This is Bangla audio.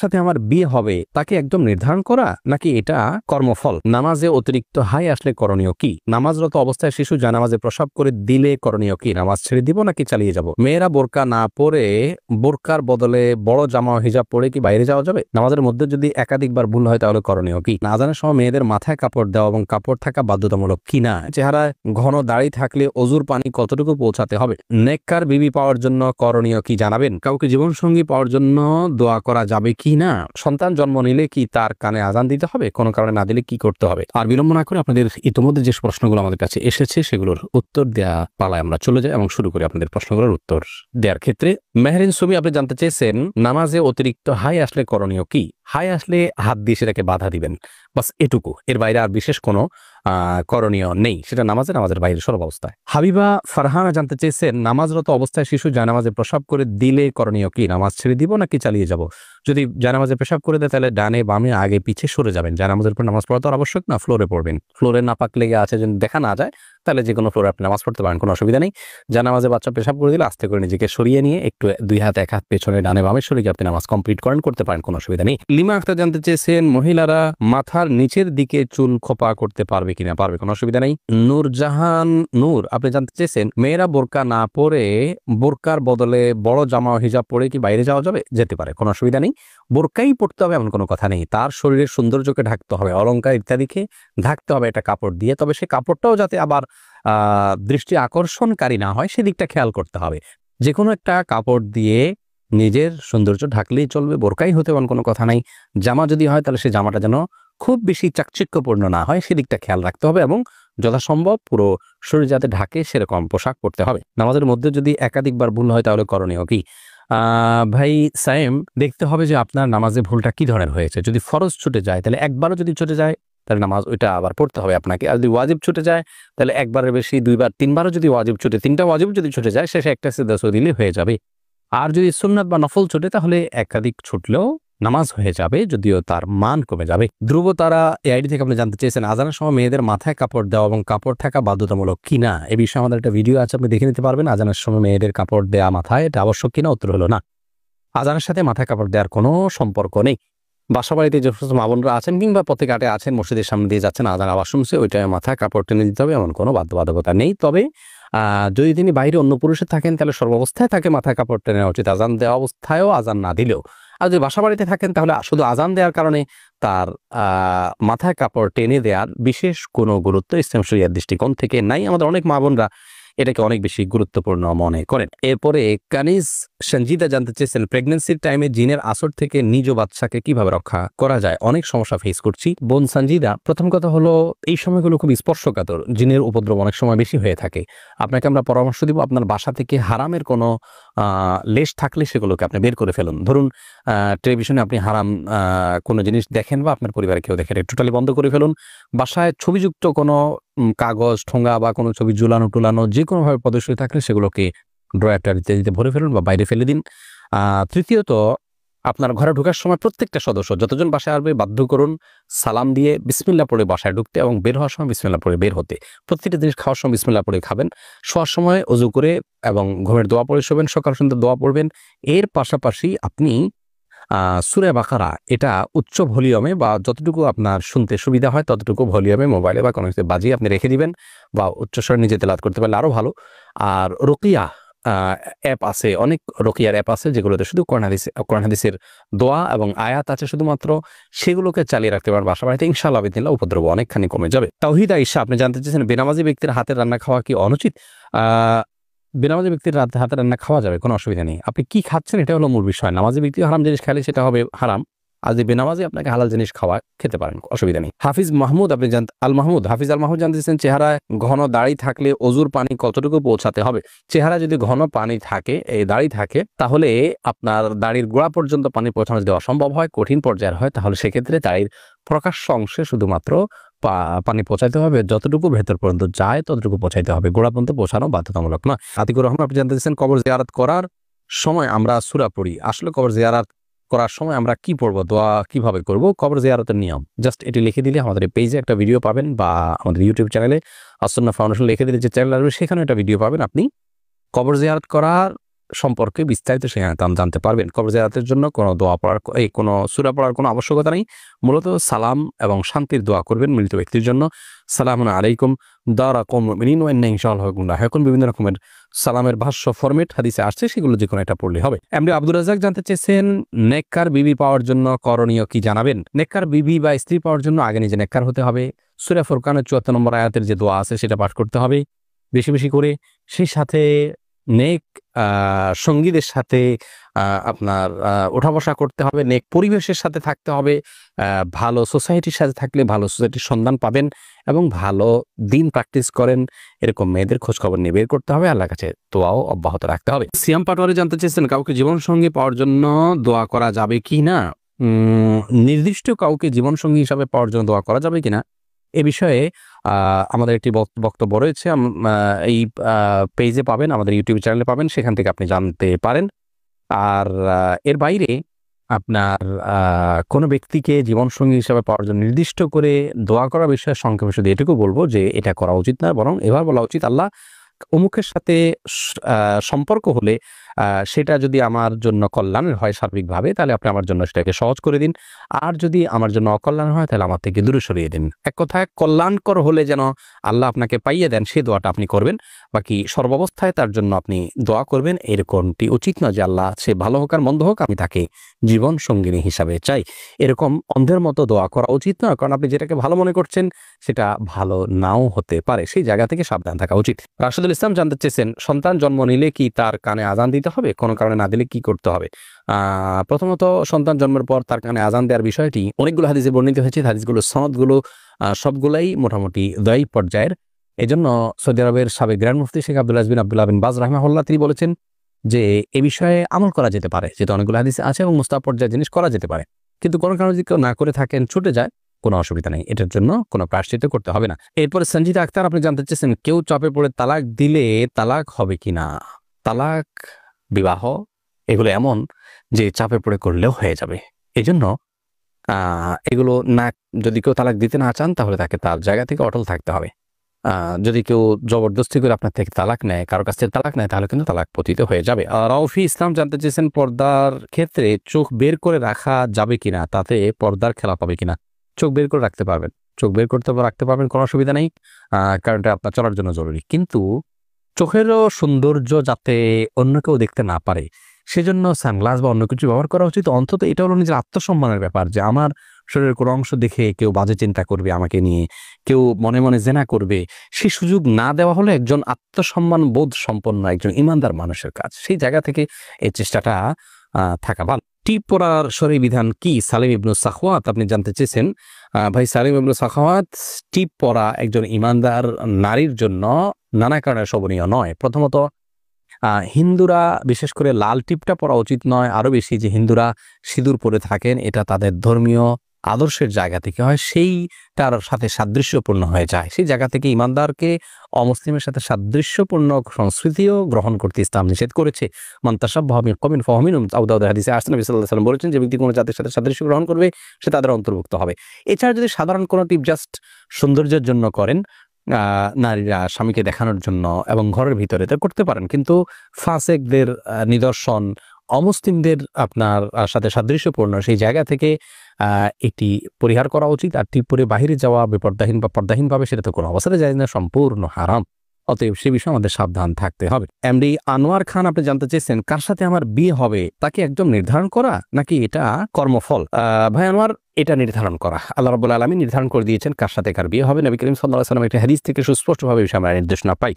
সাথে আমার বিয়ে হবে তাকে একদম নির্ধারণ করা, নাকি এটা কর্মফল? নামাজে অতিরিক্ত হাই আসলে করণীয় কি? নামাজরত অবস্থায় শিশু জানামাজে প্রসাব করে দিলে করণীয় কি? নামাজ ছেড়ে দিব নাকি চালিয়ে যাব? মেয়েরা বোরকা না পরে বোরকার বদলে বড় জামা হিজাব পরে কি বাইরে যাওয়া যাবে? নামাজের মধ্যে যদি একাধিকবার ভুল হয় তাহলে করণীয় কি? আজানের সময় মেয়েদের মাথায় কাপড় দেওয়া এবং কাপড় থাকা বাধ্যতামূলক কিনা? চেহারায় ঘন দাড়ি থাকলে অজুর পানি কতটুকু পৌঁছাতে হবে? নেককার বিবি পাওয়ার জন্য করণীয় কি জানাবেন? কাউকে জীবনসঙ্গী পাওয়ার জন্য দোয়া করা যাবে কি না? সন্তান জন্ম নিলে কি তার কানে আজান দিতে হবে? কোনো কারণে না দিলে কি করতে হবে? আর বিলম্ব না করে আপনাদের ইতিমধ্যে যে প্রশ্নগুলো আমাদের কাছে এসেছে সেগুলোর উত্তর দেওয়া পালায় আমরা চলে যাই এবং শুরু করি আপনাদের প্রশ্নগুলোর উত্তর দেওয়ার ক্ষেত্রে। মেহরিন সুমি আপনি জানতে চেয়েছেন নামাজে অতিরিক্ত হাই আসলে করণীয় কি? হাই আসলে হাত দিয়ে সেটাকে বাধা দিবেন, বাস এটুকু, এর বাইরে আর বিশেষ কোনো করণীয় নেই। সেটা নামাজের বাইরে সর্ব অবস্থায়। হাবিবা ফারহানা জানতে চেয়েছেন নামাজরত অবস্থায় শিশু জানামাজে প্রসাব করে দিলে করণীয় কি? নামাজ ছেড়ে দিব নাকি চালিয়ে যাব? যদি জানামাজে পেশাব করে দেয় তাহলে ডানে বামে আগে পিছে সরে যাবেন। জানামাজের পর নামাজ পড়া তো আবশ্যক না, ফ্লোরে পড়বেন। ফ্লোরে নাপাক লেগে আছে যদি দেখা না যায় তাহলে যে কোনো ফ্লোরে আপনি নামাজ পড়তে পারেন, কোনো অসুবিধা নেই। জানামাজে বাচ্চা পেশাব করে দিলে আস্তে করে নিজেকে সরিয়ে নিয়ে একটু দুই হাত এক হাত পেছনে ডানে বামে সরিয়ে আপনি নামাজ কমপ্লিট করতে পারেন, কোনো অসুবিধা নেই। লিমা আক্তার জানতে চেয়েছেন মহিলারা মাথার নিচের দিকে চুল খোপা করতে পারবে কিনা? পারবে, কোনো অসুবিধা নেই। নূরজাহান নূর আপনি জানতে চেয়েছেন মেয়েরা বোরকা না পরে বোরকার বদলে বড় জামা হিজাব পরে কি বাইরে যাওয়া যাবে? যেতে পারে, কোনো অসুবিধা নেই। বোরকাই পড়তে হবে এমন কোনো কথা নেই। তার শরীরের সৌন্দর্যকে ঢাকতে হবে, অলংকার ইত্যাদিকে ঢাকতে হবে একটা কাপড় দিয়ে, তবে সে কাপড়টাও যাতে আবার দৃষ্টি আকর্ষণকারী না হয় সেদিকটা খেয়াল করতে হবে। যে কোনো একটা কাপড় দিয়ে নিজের সৌন্দর্য ঢাকলেই চলবে, বোরকাই হতে এমন কোনো কথা নাই। জামা যদি হয় তাহলে সে জামাটা যেন খুব বেশি চাকচিক্যপূর্ণ না হয় সেদিকটা খেয়াল রাখতে হবে এবং যথাসম্ভব পুরো শরীর যাতে ঢাকে সেরকম পোশাক পরতে হবে। নামাজের মধ্যে যদি একাধিকবার ভুল হয় তাহলে করণীয় কি? ভাই সাইম, দেখতে হবে যে আপনার নামাজে ভুলটা কি ধরনের হয়েছে। যদি ফরজ ছুটে যায় তাহলে একবারও যদি ছুটে যায় তাহলে নামাজ ওইটা আবার পড়তে হবে আপনাকে। আর যদি ওয়াজিব ছুটে যায় তাহলে একবারের বেশি দুইবার তিনবারও যদি ওয়াজিব ছুটে, তিনটা ওয়াজিব যদি ছুটে যায় শেষে একটা সিজদা দিলে হয়ে যাবে। আর যদি সুন্নাত বা নফল ছুটে তাহলে একাধিক ছুটলেও নামাজ হয়ে যাবে, যদিও তার মান কমে যাবে। ধ্রুব তারা এআইডি থেকে আপনি জানতে চেয়েছেন আজানের সময় মেয়েদের মাথায় কাপড় দেওয়া এবং কাপড় থাকা বাধ্যতামূলক কিনা? এ বিষয়ে আমাদের একটা ভিডিও আছে, আপনি দেখে নিতে পারবেন। আজানের সময় মেয়েদের কাপড় দেওয়া মাথায় এটা আবশ্যক কিনা? উত্তর হলো না। আজানের সাথে মাথায় কাপড় দেওয়ার কোনো সম্পর্ক নেই। বাসা বাড়িতে যে সমস্ত মা বোনরা আছেন কিংবা পথে ঘাটে আছেন, মসজিদের সামনে দিয়ে যাচ্ছেন, আজান আওয়াজ শুনছে, ওইটায় মাথায় কাপড় টেনে দিতে হবে এমন কোনো বাধ্যবাধকতা নেই। তবে যদি তিনি বাইরে অন্য পুরুষে থাকেন তাহলে সর্বাবস্থায় তাকে মাথায় কাপড় টেনে নেওয়া উচিত, আজান দেওয়া অবস্থায়ও আজান না দিলেও। আর যদি বাসা বাড়িতে থাকেন তাহলে শুধু আজান দেওয়ার কারণে তার মাথায় কাপড় টেনে দেওয়ার বিশেষ কোনো গুরুত্ব ইসলাম শরিয়ার দৃষ্টিকোণ থেকে নাই। আমাদের অনেক মা বোনরা এটাকে অনেক বেশি গুরুত্বপূর্ণ মনে করেন। এরপরে কানিজ সঞ্জিদা জানতে চেয়েছেন প্রেগনেন্সির টাইমে জিনের আসর থেকে নিজ বাচ্চাকে কিভাবে রক্ষা করা যায়? অনেক সমস্যা ফেস করছি বোন সঞ্জিদা। প্রথম কথা হলো এই সময়গুলো খুব স্পর্শকাতর, জিনের উপদ্রব অনেক সময় বেশি হয়ে থাকে। আপনাকে আমরা পরামর্শ দিব আপনার বাসা থেকে হারামের কোনো লেশ থাকলে সেগুলোকে আপনি বের করে ফেলুন। ধরুন টেলিভিশনে আপনি হারাম কোনো জিনিস দেখেন বা আপনার পরিবারে কেউ দেখেন, টোটালি বন্ধ করে ফেলুন। বাসায় ছবিযুক্ত কোনো কাগজ ঠোঙ্গা বা কোনো ছবি ঝুলানো টুলানো যে কোনোভাবে প্রদর্শিত থাকলে সেগুলোকে ড্রয়ার ইত্যাদিতে ভরে ফেলুন বা বাইরে ফেলে দিন। তৃতীয়ত আপনার ঘরে ঢোকার সময় প্রত্যেকটা সদস্য যতজন বাসায় আসবে বাধ্য করুন সালাম দিয়ে বিসমিল্লাহ পড়ে বাসায় ঢুকতে এবং বের হওয়ার সময় বিসমিল্লাহ পড়ে বের হতে। প্রত্যেকটা জিনিস খাওয়ার সময় বিসমিল্লাহ পড়ে খাবেন, শোয়ার সময় অজু করে এবং ঘুমের দোয়া পড়ে শোবেন, সকাল সন্ধ্যা দোয়া পড়বেন। এর পাশাপাশি আপনি সূরা বাকারা এটা উচ্চ ভলিউমে বা যতটুকু আপনার শুনতে সুবিধা হয় ততটুকু ভলিউমে মোবাইলে বা কোনো কিছু বাজিয়ে আপনি রেখে দিবেন বা উচ্চস্বরে নিজে তেলাওয়াত করতে পারলে আরো ভালো। আর রুকিয়া অ্যাপ আছে, অনেক রুকিয়ার অ্যাপ আছে যেগুলোতে শুধু কোরআন হাদিসের দোয়া এবং আয়াত আছে শুধুমাত্র, সেগুলোকে চালিয়ে রাখতে পারেন বাসা বাড়িতে, ইনশাআল্লাহ বিদিনিল্লাহ উপদ্রব অনেকখানি কমে যাবে। তাওহীদ আয়েশা আপনি জানতে চেয়েছেন বেনামাজি ব্যক্তির হাতের রান্না খাওয়া কি অনুচিত? বেনামাজি ব্যক্তির হাতে রান্না খাওয়া যাবে, কোনো অসুবিধা নেই। আপনি কি খাচ্ছেন এটা হলো মূল বিষয়। নামাজি ব্যক্তি হারাম জিনিস খেলে সেটা হবে হারাম, আর যদি বেনামাজি আপনাকে হালাল জিনিস খাওয়া খেতে পারেন, অসুবিধা নেই। হাফিজ মাহমুদ আপনি হাফিজ আল মাহমুদ জানতেছেন চেহারায় ঘন দাড়ি থাকলে অজুর পানি কতটুকু পৌঁছাতে হবে? চেহারা যদি ঘন পানি থাকে, এই দাড়ি থাকে, তাহলে আপনার দাড়ির গোড়া পর্যন্ত পানি পৌঁছানো দেওয়া সম্ভব হয়, কঠিন পর্যায়ের হয় তাহলে সেক্ষেত্রে দাড়ির প্রকাশ্য অংশে শুধুমাত্র পানি পৌঁছাইতে হবে, যতটুকু ভেতর পর্যন্ত যায় ততটুকু পৌঁছাইতে হবে, গোড়া পর্যন্ত পৌঁছানো বাধ্যতামূলক নয়। আতিকুর রহমান আপনি জানতে চাইছেন কবর জিয়ারত করার সময় আমরা সূরা পড়ি, আসলে কবর জিয়ারত করার সময় আমরা কি পড়বো, দোয়া কিভাবে করব? কবর জিয়ারতের নিয়ম জাস্ট এটি লিখে দিলে আমাদের পেজে একটা ভিডিও পাবেন বা আমাদের ইউটিউব চ্যানেলে আসুন্নাহ ফাউন্ডেশন লিখে দিলে যে চ্যানেল আসবে সেখানে একটা ভিডিও পাবেন। আপনি কবর জিয়ারত করার সম্পর্কে বিস্তারিত সেখানে জানতে পারবেন। কবর জিয়ারতের জন্য কোনো দোয়া পড়ার কোনো সূরা পড়ার কোনো আবশ্যকতা নেই। মূলত সালাম এবং শান্তির দোয়া করবেন মৃত ব্যক্তির জন্য। সালামুন আলাইকুম দারা কওমুল মুমিনিন ওয়া ইন্না ইনশাআল্লাহু বিকুম লাহিকুন। বিভিন্ন রকমের সালামের ভাষ্য ফরম্যাট হাদিসে আসছে, সেগুলো যে কোনো একটা পড়লে হবে। এমডি আব্দুর রাজ্জাক জানতে চেয়েছেন নেককার বিবি পাওয়ার জন্য করণীয় কি জানাবেন। নেককার বিবি বা স্ত্রী পাওয়ার জন্য আগে নিজে নেককার হতে হবে। সূরা ফুরকানের ৭৪ নম্বর আয়াতের যে দোয়া আছে সেটা পাঠ করতে হবে বেশি বেশি করে। সেই সাথে নেক সঙ্গীদের সাথে আপনার ওঠা বসা করতে হবে, নেক পরিবেশের সাথে থাকতে হবে। ভালো সোসাইটির সাথে থাকলে ভালো সোসাইটির সন্ধান পাবেন এবং ভালো দিন প্র্যাকটিস করেন এরকম মেয়েদের খোঁজখবর নিয়ে বের করতে হবে। আল্লাহর কাছে দোয়াও অব্যাহত রাখতে হবে। সিয়াম পাটোয়ারি জানতে চেয়েছেন কাউকে জীবনসঙ্গী পাওয়ার জন্য দোয়া করা যাবে কি না। নির্দিষ্ট কাউকে জীবনসঙ্গী হিসাবে পাওয়ার জন্য দোয়া করা যাবে কিনা এ বিষয়ে আমাদের একটি বক্তব্য রয়েছে, এই পেজে পাবেন, আমাদের ইউটিউব চ্যানেলে পাবেন, সেখান থেকে আপনি জানতে পারেন। আর এর বাইরে আপনার কোনো ব্যক্তিকে জীবনসঙ্গী হিসাবে পাওয়ার জন্য নির্দিষ্ট করে দোয়া করার বিষয়ে সংক্ষেপে শুধু এটুকু বলবো যে এটা করা উচিত না, বরং এবার বলা উচিত আল্লাহ অমুকের সাথে সম্পর্ক হলে সেটা যদি আমার জন্য কল্যাণের হয় সার্বিকভাবে, তাহলে আপনি আমার জন্য সেটাকে সহজ করে দিন। আর যদি আমার জন্য অকল্যাণ হয় তাহলে আমার থেকে দূরে সরিয়ে দিন। এক কথায় কল্যাণকর হলে যেন আল্লাহ আপনাকে পাইয়ে দেন সেই দোয়াটা আপনি করবেন, বাকি সর্বাবস্থায় তার জন্য আপনি দোয়া করবেন। এরকমটি উচিত না যে আল্লাহ সে ভালো হোক আর মন্দ হোক আমি তাকে জীবন সঙ্গিনী হিসাবে চাই, এরকম অন্ধের মতো দোয়া করা উচিত না। কারণ আপনি যেটাকে ভালো মনে করছেন সেটা ভালো নাও হতে পারে, সেই জায়গা থেকে সাবধান থাকা উচিত। রাশেদুল ইসলাম জানতে চেয়েছেন সন্তান জন্ম নিলে কি তার কানে আজান দিতে হবে, কোনো কারণে না দিলে কি করতে হবে। প্রথমত সন্তান জন্মের পর তার কানে আজান দেওয়ার বিষয়টি অনেকগুলো হাদিসে বর্ণিত হয়েছে। হাদিসগুলো সনদগুলো সবগুলাই মোটামুটি দয়ী পর্যায়ের। এজন্য সৌদি আরবের সাবেক গ্র্যান্ড মুফতি শেখ আব্দুল আজবিন আব্দুল্লাহ বিন বাজ রাহিমাহুল্লাহ তিনি বলেছেন যে এ বিষয়ে আমল করা যেতে পারে, যেহেতু অনেকগুলো হাদিসে আছে এবং মুস্তাহাব পর্যায়ের জিনিস করা যেতে পারে। কিন্তু কোনো কারণে যদি কেউ না করে থাকেন ছুটে যায় কোনো অসুবিধা নেই, এটার জন্য কোনো প্রায়শ্চিত্ত করতে হবে না। এরপরে সঞ্জিদা আক্তার আপনি জানতে চেয়েছেন কেউ চাপে পড়ে তালাক দিলে তালাক হবে কিনা। তালাক বিবাহ এগুলো এমন যে চাপে পড়ে করলেও হয়ে যাবে, এই জন্য এগুলো না, যদি কেউ তালাক দিতে না চান তাহলে তাকে তার জায়গা থেকে অটল থাকতে হবে। যদি কেউ জবরদস্তি করে আপনার থেকে তালাক নেয়, কারো কাছ থেকে তালাক নেয়, তাহলে কিন্তু তালাক পতিত হয়ে যাবে। রাউফি ইসলাম জানতে চেয়েছেন পর্দার ক্ষেত্রে চোখ বের করে রাখা যাবে কিনা, তাতে পর্দার খেলা পাবে কিনা। চোখ বের করে রাখতে পারবেন, চোখ বের করতে রাখতে পারবেন, কোনো অসুবিধা নেই, কারণ এটা আপনার চলার জন্য জরুরি। কিন্তু চোখেরও সৌন্দর্য যাতে অন্য কেউ দেখতে না পারে সেজন্য সানগ্লাস বা অন্য কিছু ব্যবহার করা উচিত। অন্তত এটা হলো নিজের আত্মসম্মানের ব্যাপার, যে আমার শরীরের কোনো অংশ দেখে কেউ বাজে চিন্তা করবে আমাকে নিয়ে, কেউ মনে মনে জেনা করবে, সেই সুযোগ না দেওয়া হলো একজন আত্মসম্মান বোধ সম্পন্ন একজন ইমানদার মানুষের কাজ। সেই জায়গা থেকে এই চেষ্টাটা থাকা ভালো। টিপ পরার শরঈ বিধান কি, সালিম ইবনু সাখওয়াত আপনি জানতে চেয়েছেন। ভাই সালিম ইবনু সাখওয়াত, টিপ পরা একজন ইমানদার নারীর জন্য নানা কারণে শোভনীয় নয়। প্রথমত হিন্দুরা বিশেষ করে লাল টিপটা পরা উচিত নয়, আরো বেশি যে হিন্দুরা সিঁদুর পরে থাকেন এটা তাদের ধর্মীয় আদর্শের জায়গা থেকে হয়, সেইটার সাথে সাদৃশ্যপূর্ণ হয়ে যায়। সেই জায়গা থেকে ইমানদারকে অমুসলিমের সাথে সাদৃশ্যপূর্ণ সংস্কৃতিও গ্রহণ করতে ইসলাম নিষেধ করেছে। মান তাশাব্বাহা বিকওমিন ফাহুয়া মিনহুম, আবু দাউদের হাদিসে আসছে নবী সাল্লাল্লাহু আলাইহি ওয়াসাল্লাম বলেছেন যে ব্যক্তি কোনো জাতির সাথে সাদৃশ্য গ্রহণ করবে সে তাদের অন্তর্ভুক্ত হবে। এছাড়া যদি সাধারণ কোনো টিপ জাস্ট সৌন্দর্যের জন্য করেন, নারীরা স্বামীকে দেখানোর জন্য এবং ঘরের ভিতরে তা করতে পারেন, কিন্তু ফাসেকদের নিদর্শন, অমুসলিমদের আপনার সাথে সাদৃশ্যপূর্ণ সেই জায়গা থেকে এটি পরিহার করা উচিত। আর টিপ পরে বাহিরে যাওয়া বেপর্দাহীন বা পর্দাহীনভাবে সেটা তো কোনো অবস্থাতে যায় না, সম্পূর্ণ হারাম। অতএব সে বিষয়ে আমাদের সাবধান থাকতে হবে। এমডি আনোয়ার খান আপনি জানতে চেয়েছেন কার সাথে আমার বিয়ে হবে তাকে একদম নির্ধারণ করা নাকি এটা কর্মফল। ভাই আনোয়ার, এটা নির্ধারণ করা আল্লাহ রাব্বুল আলামিন নির্ধারণ করে দিয়েছেন কার সাথে কার বিয়ে হবে। নবী করিম সাল্লাল্লাহু আলাইহি ওয়াসাল্লাম একটা হাদিস থেকে সুস্পষ্টভাবে বিষয় আমরা নির্দেশনা পাই।